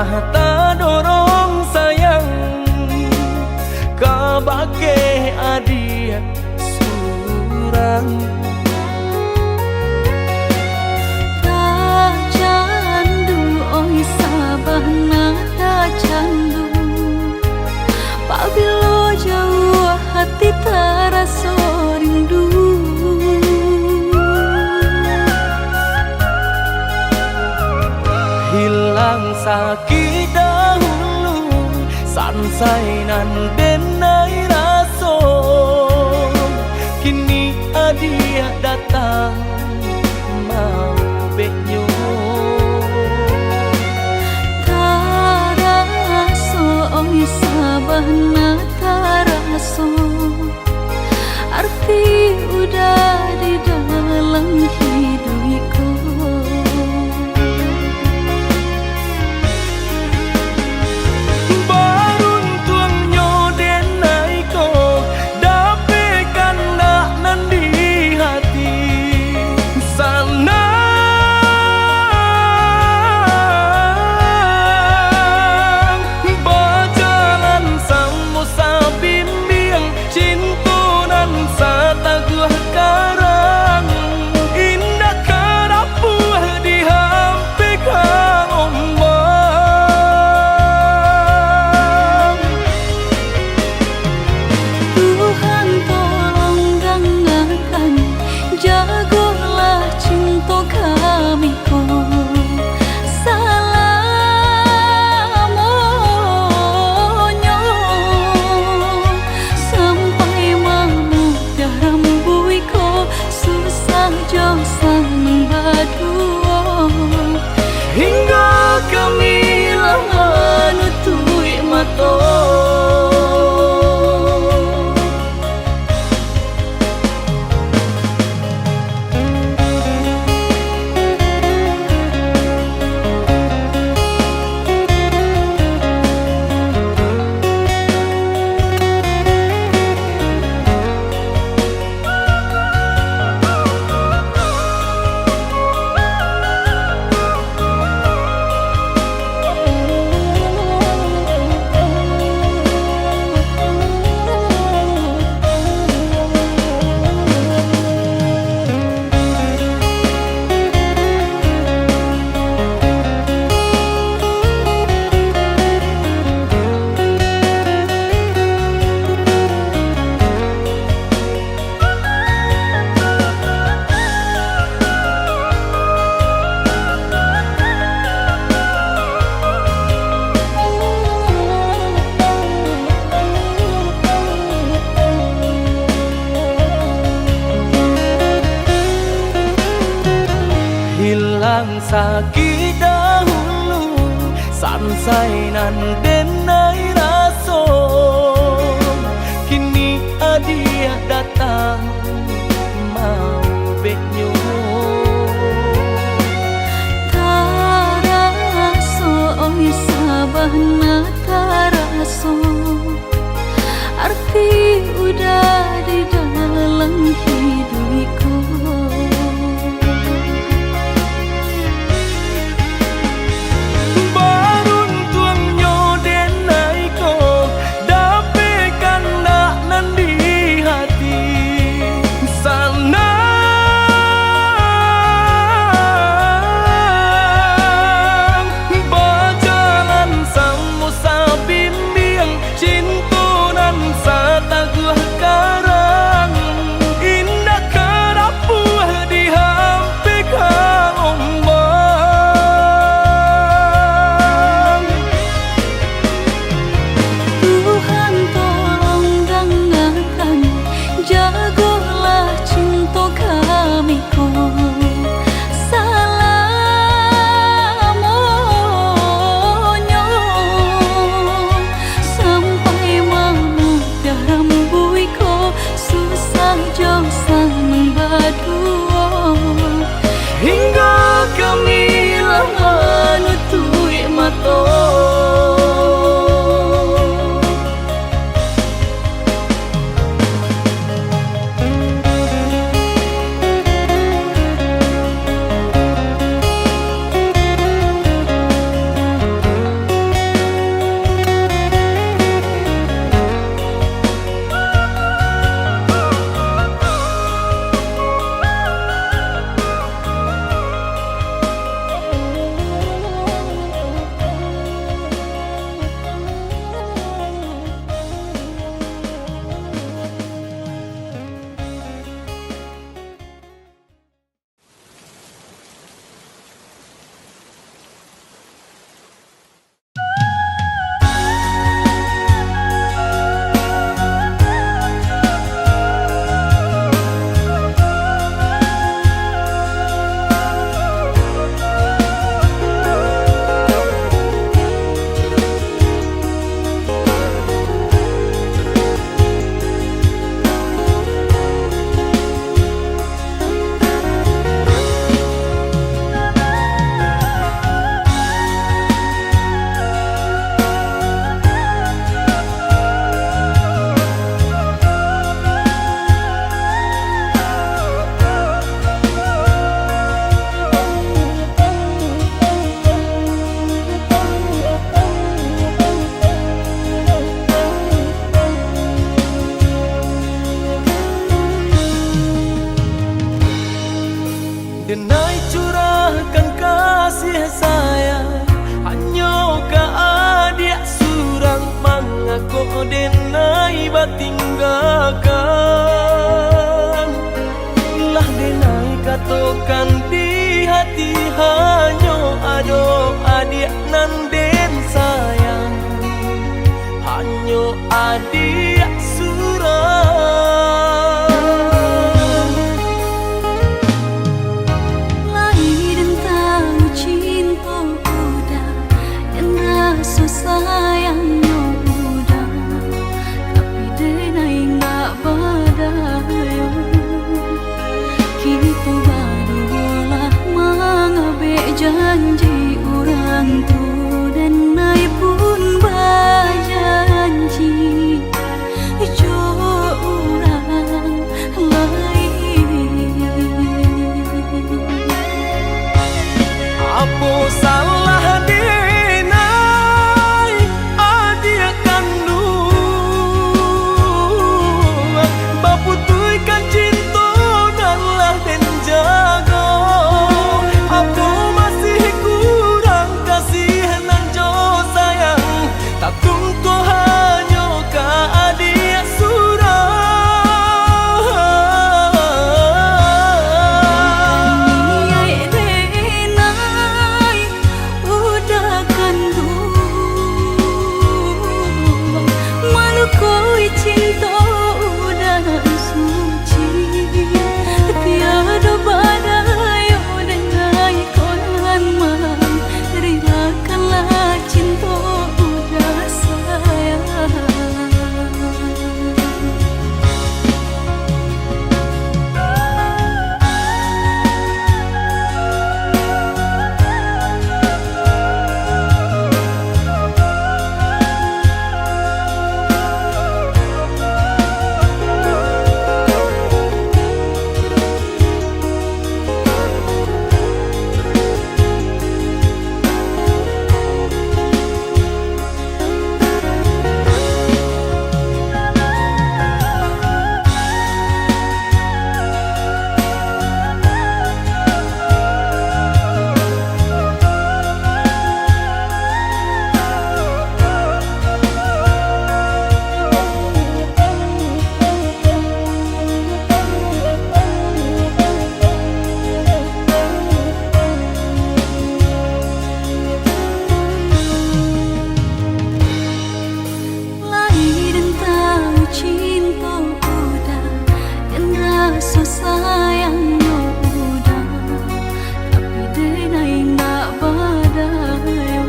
ta dorong sayang kabake adia surang ta candu oi sabana ta candu pabilo jauh hati terasa rindu hilang sakit dahulu sansai nan denai raso kini adia datang mau benyo taraso oi sabana taraso arti udah di dalam hidupku hingga kami lama nutui mata hilang sakit dahulu sansai nan denai raso kini adia datang mau benyo taraso oi sabana taraso arti udah di dalam hidupku cinta nan sata denai batinggalkan. Lah denai katokan di hati hanya ado adik nan den sayang, hanya adik surang. Lahir dan tahu cinta udah dan rasa sayangnya udah, tapi denai nggak badayo. Kita barulah mengabek janji orang tu, dan nai pun berjanji jo orang lain. Apa salah denai adik kandung, baputuikan cinta dan lah den jaga. Apa masih kurang kasih nan jo sayang, tak tunggu hanya ka adik surang. Niai denai udah kandung, malu koi cinta udah suci, tiada badayo denai konan mang, relakanlah cinta udah sayang. Lahir dan tahu cinta udah dan rasa sayangnya udah, tapi denai nggak badayo.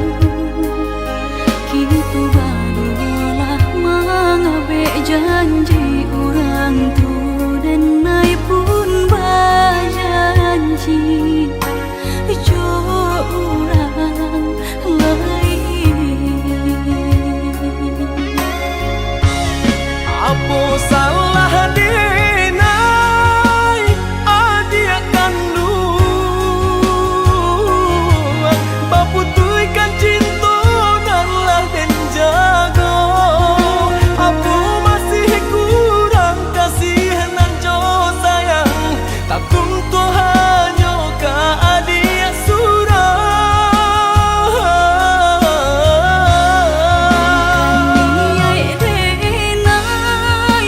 Kita barulah mengabek janji orang tu, dan nai pun berjanji jo orang lain. Apa salah denai adik kandung, baputuikan cinta dan lah den jaga. Apa masih kurang kasih nan jo sayang, tak tunggu hanya ka adik surang. Niai denai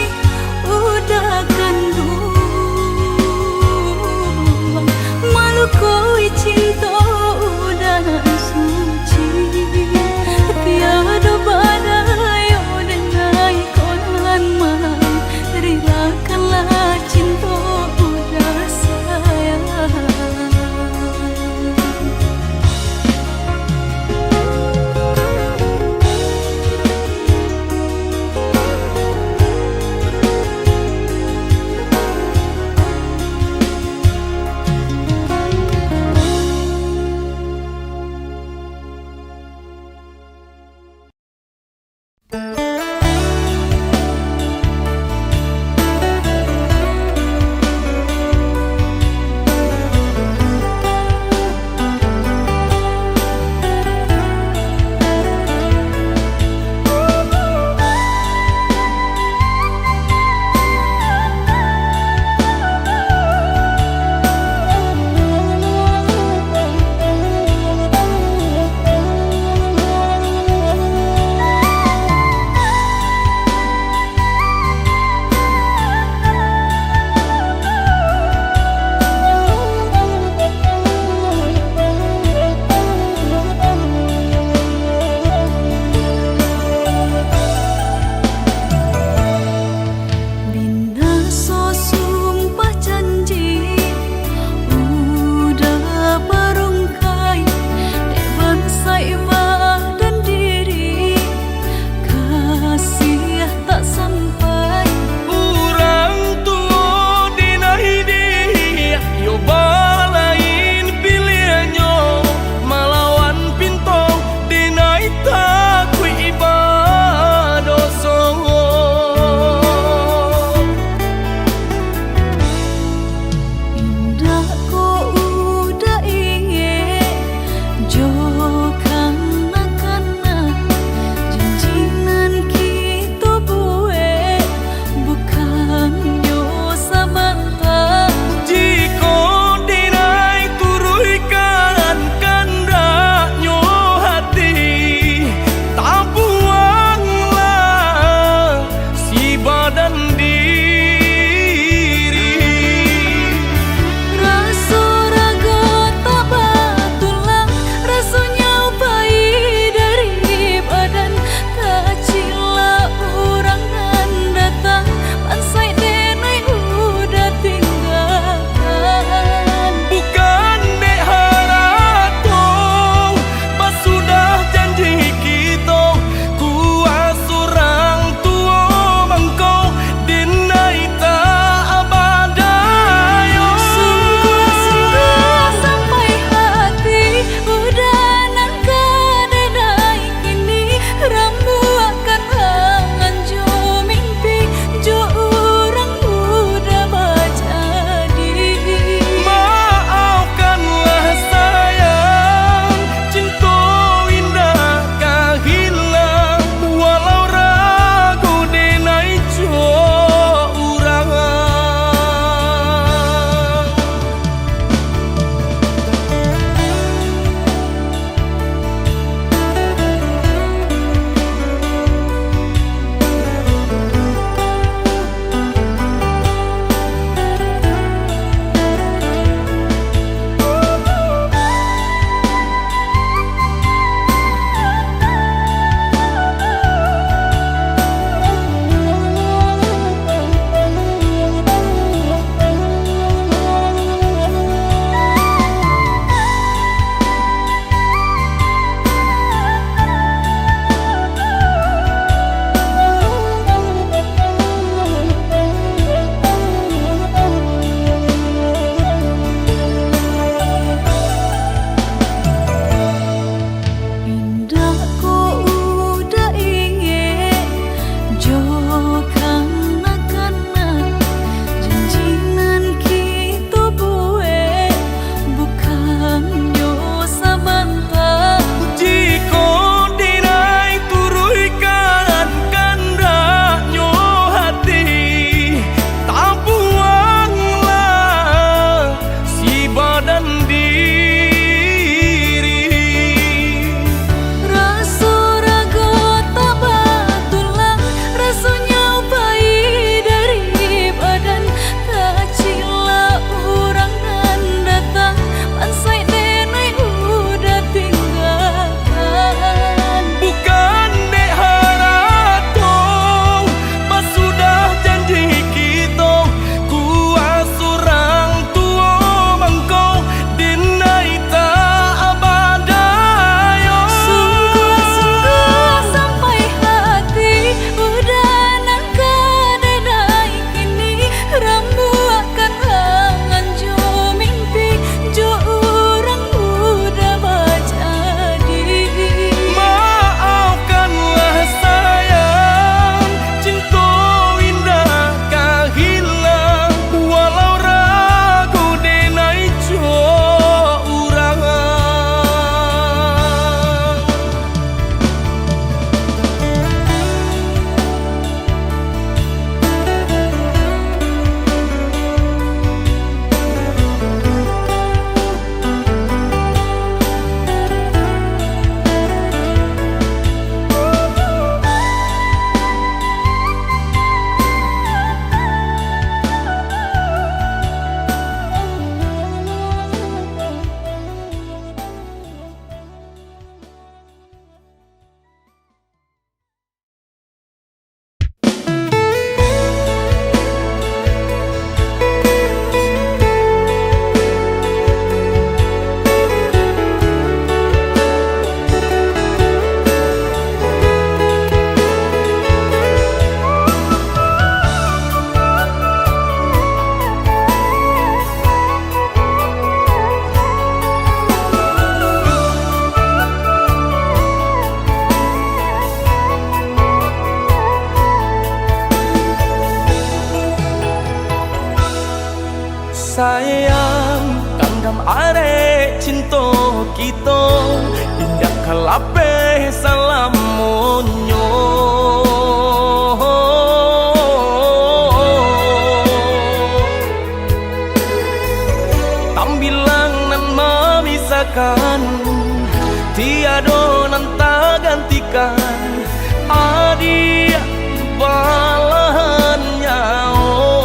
Sayang kandam are cinta kita indah kalape salamunyo tambilang nan memisahkan tiada nan tak gantikan adia balahan nyawa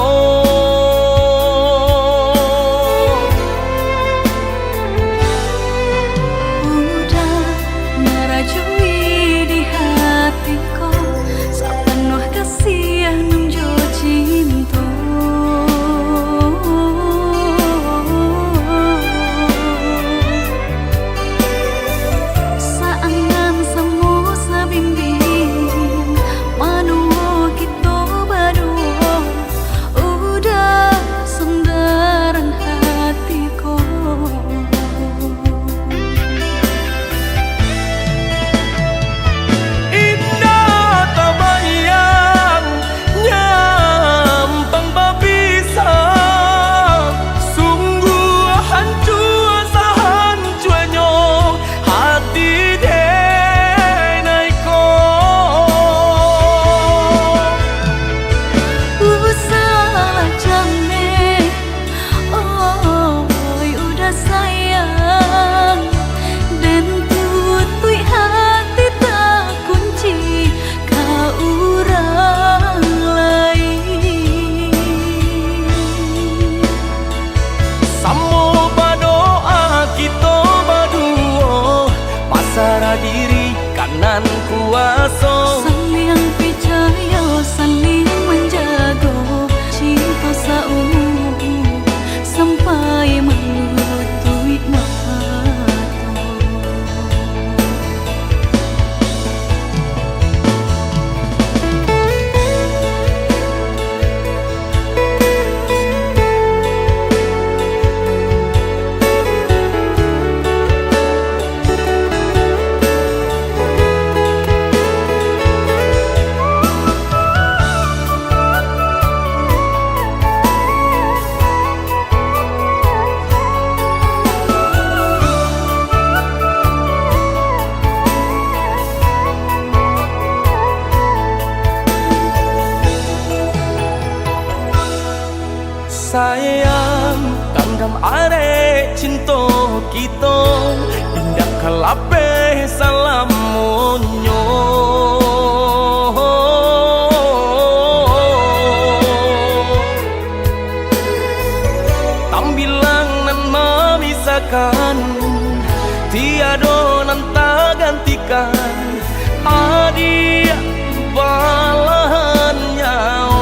diri kanan kuasa saling percaya saling menjaga cinta seumur sampai melutui mata. Sayang kandam are cinta kita indah kalape salamunyo tambilang nan memisahkan tiada nan tak gantikan adia balahan nyawa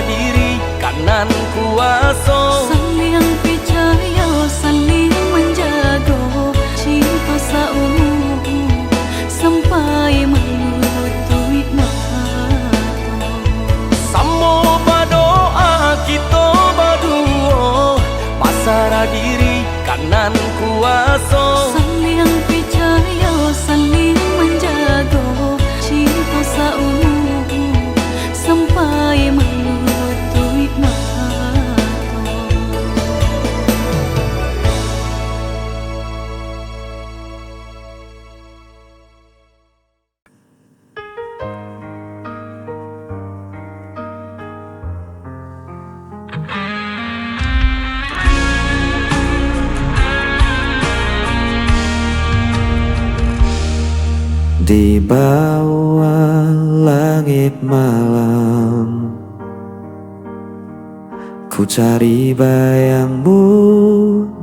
diri kanan kuasa saling percaya saling menjaga cinta seumur sampai melutui mata. Samo berdoa kita berdua pasrah diri kanan kuasa saling percaya saling menjaga di bawah langit malam. Ku cari bayangmu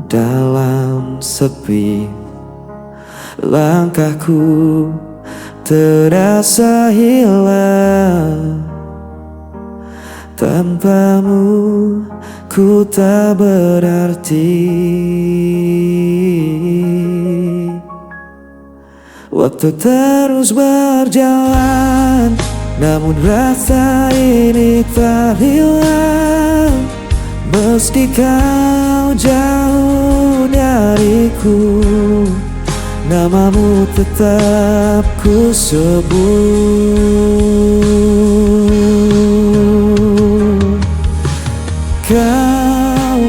dalam sepi. Langkahku terasa hilang. Tanpamu ku tak berarti. Waktu terus berjalan, namun rasa ini tak hilang. Meski kau jauh dariku, namamu tetap ku sebut. Kau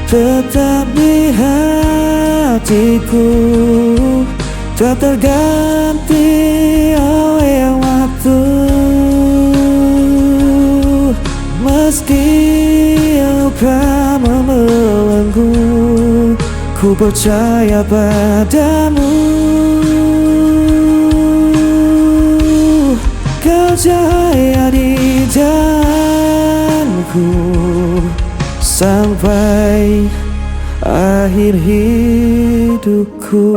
tetap di hatiku, tak terganti oleh waktu. Meski luka membelenggu, ku percaya padamu. Kau cahaya di jalanku sampai akhir hidupku.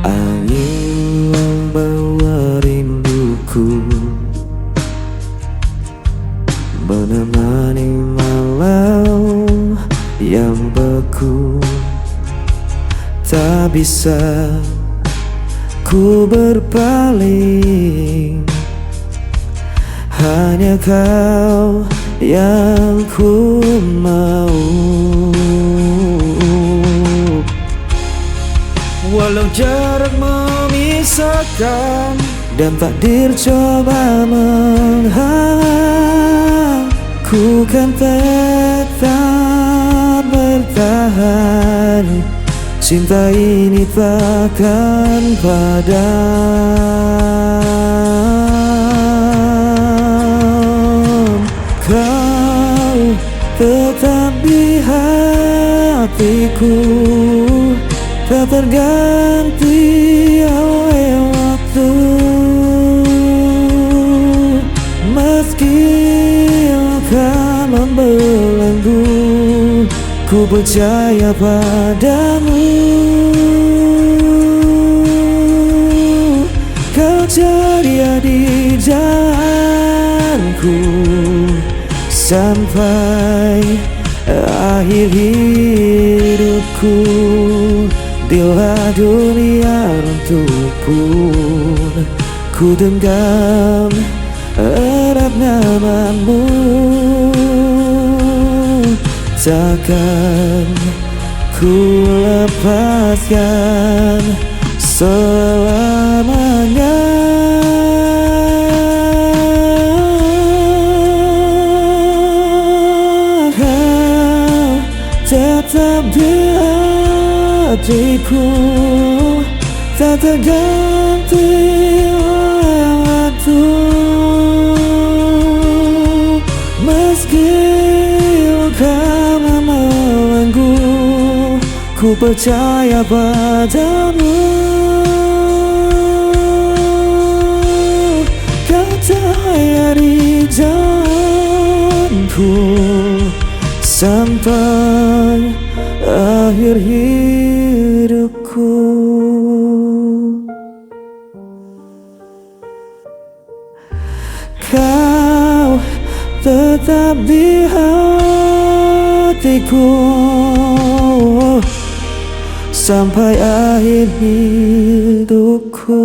Angin membawa rinduku, menemani malam yang beku. Tak bisa ku berpaling, hanya kau yang ku mau. Walau jarak memisahkan dan takdir coba menghalang, ku kan tetap bertahan. Cinta ini takkan padam. Kau tetap di hatiku, tak terganti oleh waktu. Meski akan membelenggu, ku percaya padamu. Kau ceria di jalanku sampai akhir hidupku. Bila dunia runtuh pun, ku genggam erat namamu. Takkan ku lepaskan selamanya. Kau tetap di hatiku, tak terganti oleh waktu. Meski kau membelenggu, ku percaya padamu. Kau cahaya di jalanku sampai akhir hidupku. Kau tetap di hatiku sampai akhir hidupku.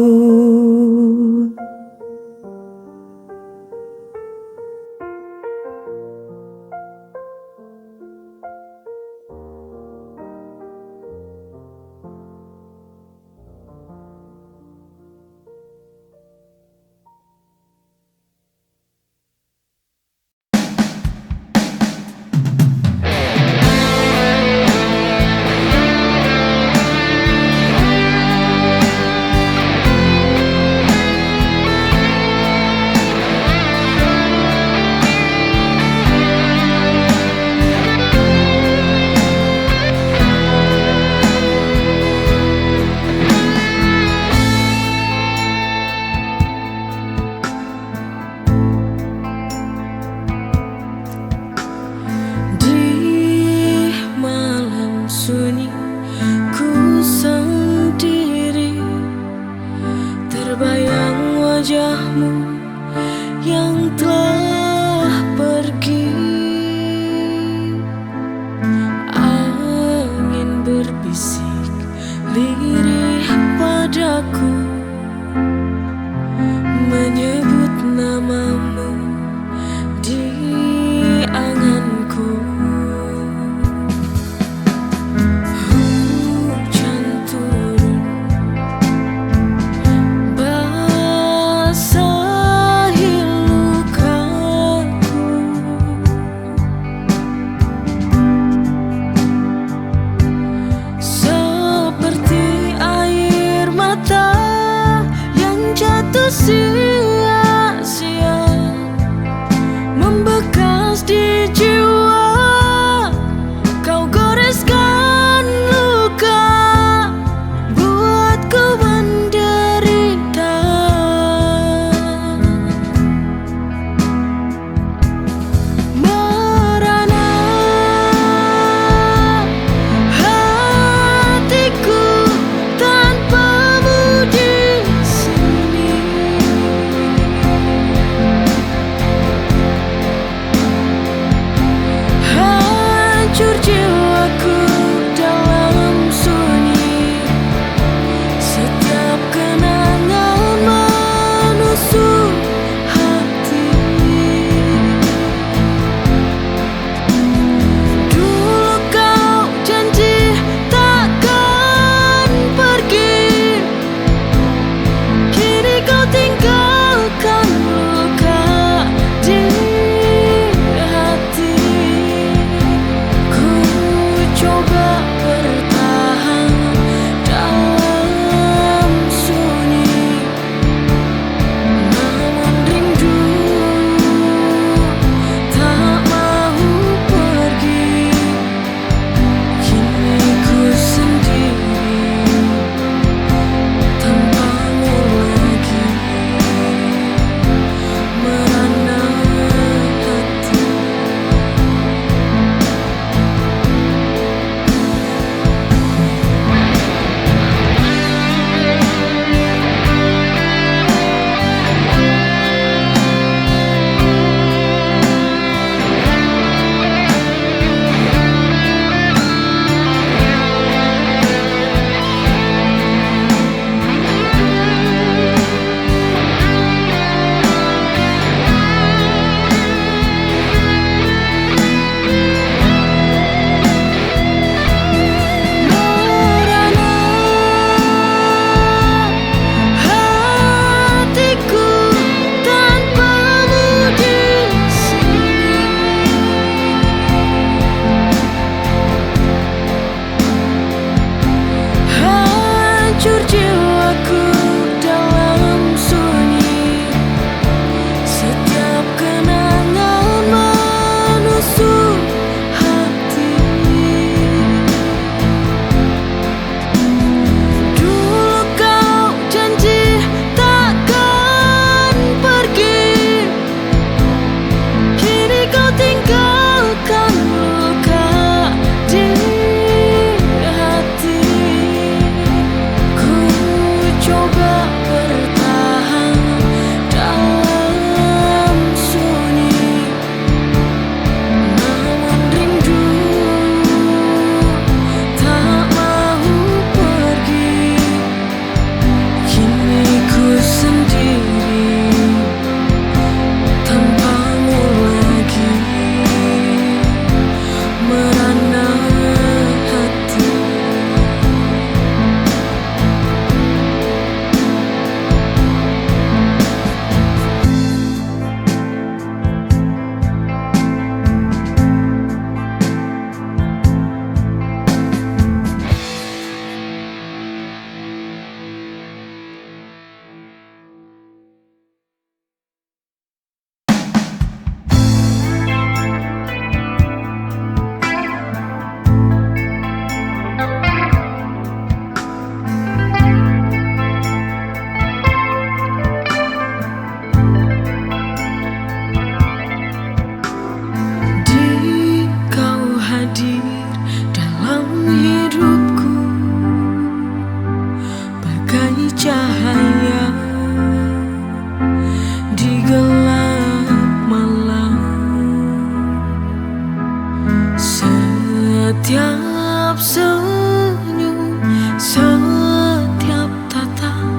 Tatap senyum setiap tatap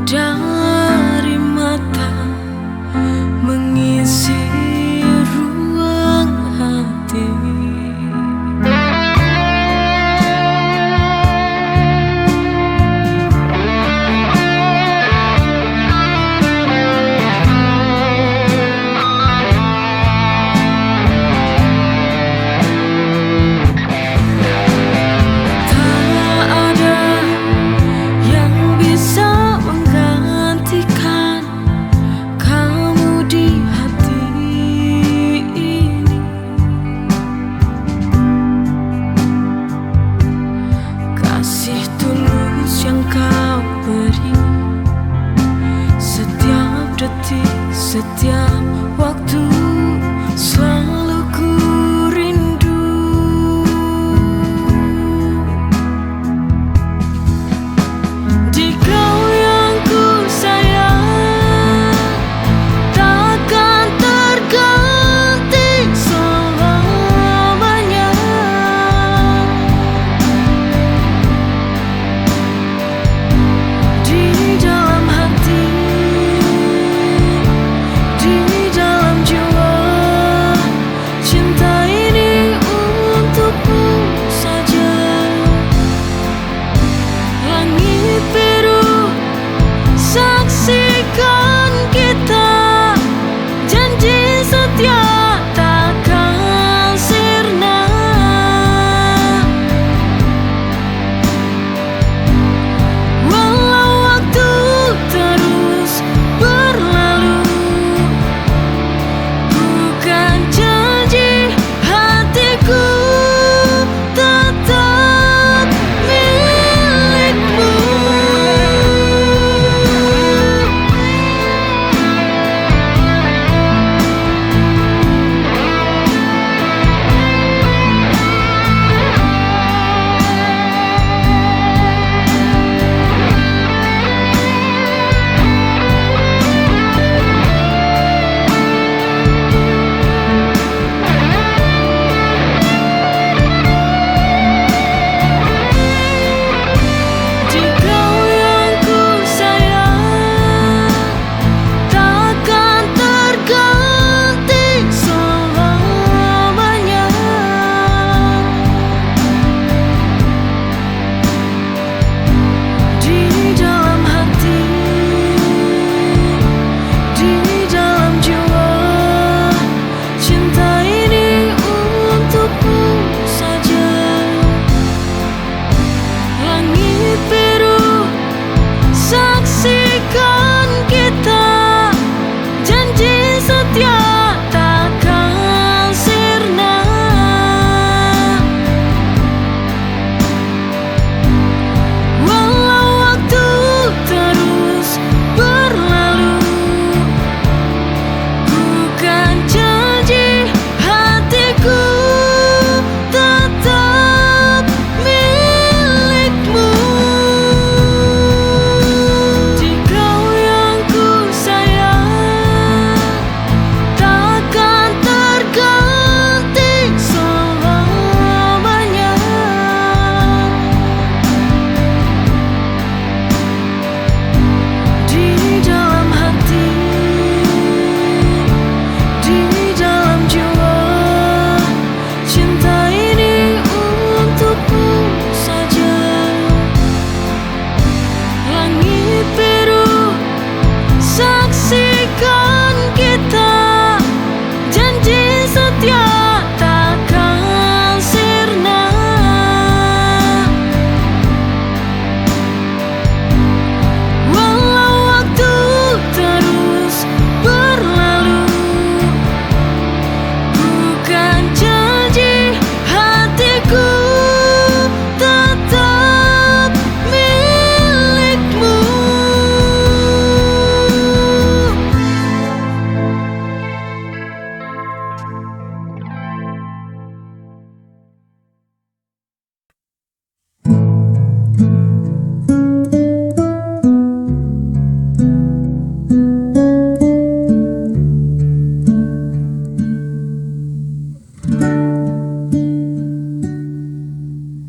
dari mata mengisi ruang hati.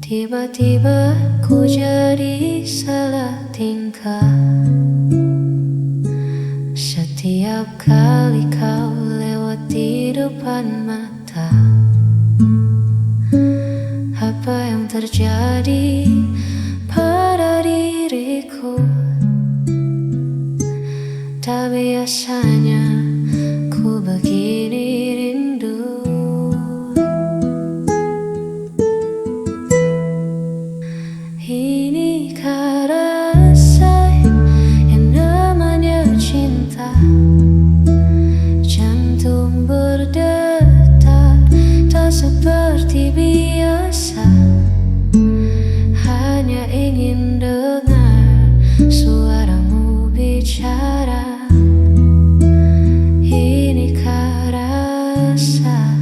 Tiba-tiba ku jadi salah tingkah. Setiap kali kau lewat di depan mata, apa yang terjadi pada diriku? Tak biasanya ku begini rindu. Inikah rasa yang namanya cinta? Jantung berdetak tak seperti biasa. Hanya ingin dengar suaramu bicara. Inikah rasa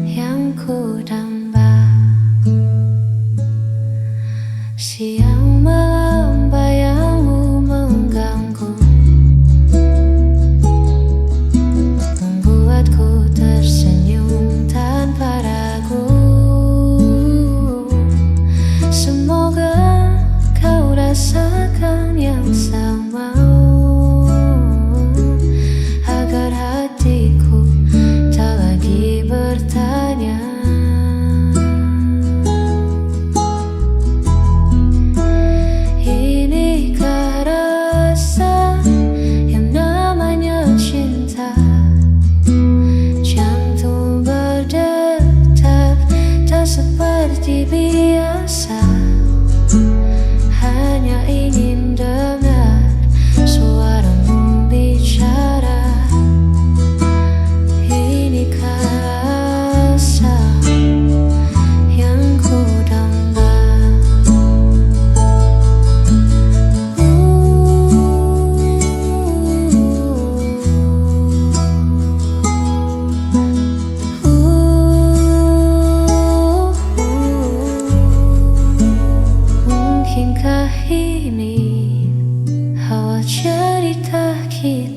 yang ku damba? Siang malam bayangmu mengganggu, membuatku tersenyum tanpa ragu. Semoga kau rasakan yang sama, agar hatiku tak lagi bertanya. Inikah rasa yang namanya cinta? Jantung berdetak tak seperti biasa. Hanya ingin dengar suaramu bicara. Inikah rasa yang ku damba? Mungkinkah ini awal cerita kita?